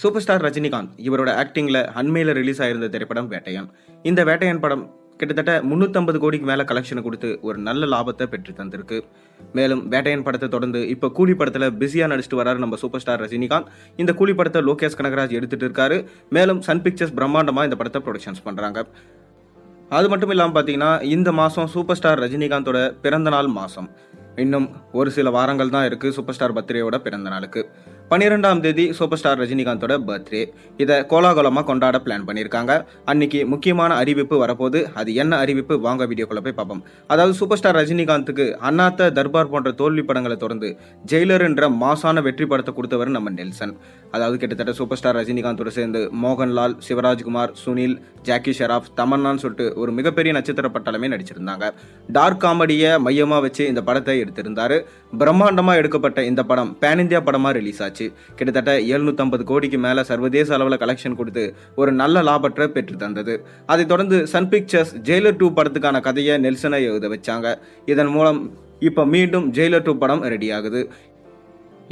Super star Rajinikanth இவரோட ஆக்டிங்கில் அண்மையில் release ஆயிருந்த திரைப்படம் வேட்டையான். இந்த வேட்டையான் படம் கிட்டத்தட்ட 350 கோடிக்கு மேலே கலெக்ஷனை கொடுத்து ஒரு நல்ல லாபத்தை பெற்று தந்திருக்கு. மேலும் வேட்டையான் படத்தை தொடர்ந்து இப்போ கூலி படத்தில் பிஸியாக நடிச்சிட்டு வராரு நம்ம சூப்பர் ஸ்டார் ரஜினிகாந்த். இந்த கூலி படத்தை லோகேஷ் கனகராஜ் எடுத்துட்டு இருக்காரு. மேலும் சன் பிக்சர்ஸ் பிரம்மாண்டமாக இந்த படத்தை ப்ரொடக்ஷன்ஸ் பண்ணுறாங்க. அது மட்டும் இல்லாமல் பார்த்தீங்கன்னா இந்த மாதம் சூப்பர் ஸ்டார் ரஜினிகாந்தோட பிறந்தநாள் மாதம். இன்னும் ஒரு சில வாரங்கள் தான் இருக்குது சூப்பர் ஸ்டார் பர்த்டேயோட பிறந்த நாளுக்கு. 12ஆம் தேதி சூப்பர் ஸ்டார் ரஜினிகாந்தோட பர்த்டே. இதை கோலாகலமாக கொண்டாட பிளான் பண்ணியிருக்காங்க. அன்னைக்கு முக்கியமான அறிவிப்பு வரப்போது. அது என்ன அறிவிப்பு வாங்க வீடியோக்குள்ள போய் பார்ப்போம். அதாவது சூப்பர் ஸ்டார் ரஜினிகாந்துக்கு அண்ணாத்த தர்பார் போன்ற தோல்வி படங்களை தொடர்ந்து ஜெயிலர் என்ற மாசான வெற்றி படத்தை கொடுத்தவர் நம்ம நெல்சன். அதாவது கிட்டத்தட்ட சூப்பர் ஸ்டார் ரஜினிகாந்தோட சேர்ந்து மோகன்லால், சிவராஜ்குமார், சுனில், ஜாக்கி ஷெராப், தமன்னான்னு சொல்லிட்டு ஒரு மிகப்பெரிய நட்சத்திர பட்டாளமே நடிச்சிருந்தாங்க. டார்க் காமெடியை மையமாக வச்சு இந்த படத்தை எடுத்திருந்தாரு. பிரம்மாண்டமாக எடுக்கப்பட்ட இந்த படம் பேன் இந்தியா படமாக ரிலீஸ் ஆச்சு. கிட்டத்தட்ட 750 கோடிக்கு மேல சர்வதேச அளவில் கலெக்ஷன் கொடுத்து ஒரு நல்ல லாபத்தை பெற்று தந்தது. அதைத் தொடர்ந்து சன் பிக்சர்ஸ் ஜெயிலர் 2 படத்துக்கான கதையை நெல்சனை எழுத வச்சாங்க. இதன் மூலம் இப்ப மீண்டும் ஜெயிலர் 2 படம் ரெடி ஆகுது.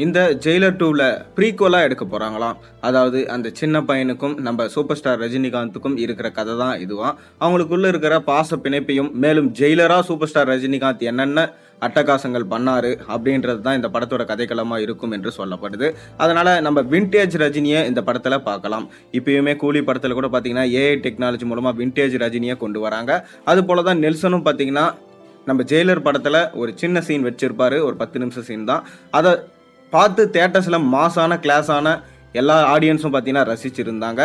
இந்த ஜெயிலர் 2ல ப்ரீக்வலாக எடுக்க போகிறாங்களாம். அதாவது அந்த சின்ன பையனுக்கும் நம்ம சூப்பர் ஸ்டார் ரஜினிகாந்துக்கும் இருக்கிற கதை தான் இதுவாம். அவங்களுக்குள்ள இருக்கிற பாச பிணைப்பையும் மேலும் ஜெயிலராக சூப்பர் ஸ்டார் ரஜினிகாந்த் என்னென்ன அட்டகாசங்கள் பண்ணாரு அப்படின்றது தான் இந்த படத்தோட கதைக்களமாக இருக்கும் என்று சொல்லப்படுது. அதனால நம்ம விண்டேஜ் ரஜினியை இந்த படத்தில் பார்க்கலாம். இப்பயுமே கூலி படத்தில் கூட பார்த்தீங்கன்னா ஏஐ டெக்னாலஜி மூலமாக விண்டேஜ் ரஜினியை கொண்டு வராங்க. அது போல தான் நெல்சனும் பார்த்தீங்கன்னா நம்ம ஜெயிலர் படத்தில் ஒரு சின்ன சீன் வச்சிருப்பாரு, ஒரு 10 நிமிஷம் சீன் தான். அதை பார்த்து தேட்டர்ஸில் மாசான கிளாஸான எல்லா ஆடியன்ஸும் பார்த்தீங்கன்னா ரசிச்சிருந்தாங்க.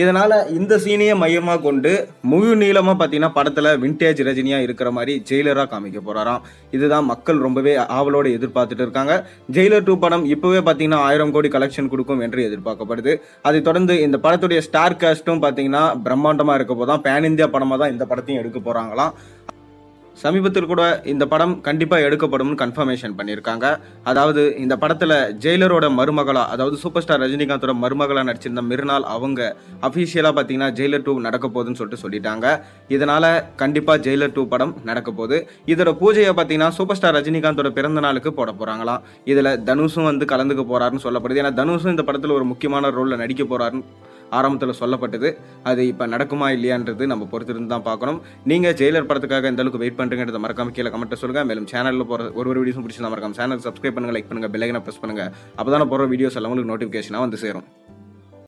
இதனால் இந்த சீனையை மையமாக கொண்டு முழு நீளமாக பார்த்தீங்கன்னா படத்தில் விண்டேஜ் ரஜினியாக இருக்கிற மாதிரி ஜெயிலராக காமிக்க போகிறாராம். இதுதான் மக்கள் ரொம்பவே ஆவலோடு எதிர்பார்த்துட்டு இருக்காங்க. ஜெயிலர் 2 படம் இப்போவே பார்த்தீங்கன்னா 1000 கோடி கலெக்ஷன் கொடுக்கும் என்று எதிர்பார்க்கப்படுது. அதைத் தொடர்ந்து இந்த படத்துடைய ஸ்டார் காஸ்ட்டும் பார்த்தீங்கன்னா பிரம்மாண்டமாக இருக்க போதான். பேன் இந்தியா படமாக தான் இந்த படத்தையும் எடுக்க போகிறாங்களாம். சமீபத்தில் கூட இந்த படம் கண்டிப்பாக எடுக்கப்படும்னு கன்ஃபர்மேஷன் பண்ணியிருக்காங்க. அதாவது இந்த படத்தில் ஜெயிலரோட மருமகளா, அதாவது சூப்பர் ஸ்டார் ரஜினிகாந்தோட மருமகளா நடிச்சிருந்த மிருனால் அவங்க அஃபீஷியலாக பார்த்தீங்கன்னா ஜெயிலர் 2 நடக்க போகுதுன்னு சொல்லிட்டாங்க. இதனால் கண்டிப்பாக ஜெயிலர் 2 படம் நடக்க போகுது. இதோட பூஜையை பார்த்தீங்கன்னா சூப்பர் ஸ்டார் ரஜினிகாந்தோட பிறந்த நாளுக்கு போட போகிறாங்களாம். இதில் தனுஷும் வந்து கலந்துக்க போகிறாருன்னு சொல்லப்படுது. ஏன்னா தனுஷும் இந்த படத்தில் ஒரு முக்கியமான ரோலில் நடிக்க போகிறாருன்னு ஆரம்பத்தில் சொல்லப்பட்டது. அது இப்போ நடக்குமா இல்லையான்றது நம்ம பொறுத்திருந்து தான் பார்க்கணும். நீங்கள் ஜெயிலர் படத்துக்காக எந்த அளவுக்கு வெயிட் பண்ணுறீங்கிறத மறக்காம கீழே கமெண்ட்டை சொல்லுங்கள். மேலும் சேனலில் போகிற ஒரு வீடியோஸும் பிடிச்சிருந்தா மறக்காம சேனல் சப்ஸ்கிரைப் பண்ணுங்கள், லைக் பண்ணுங்கள், பெல் ஐக்கனை ப்ரெஸ் பண்ணுங்கள். அப்போ தான் போகிற வீடியோஸ் எல்லாம் உங்களுக்கு நோட்டிஃபிகேஷனாக வந்து சேரும்.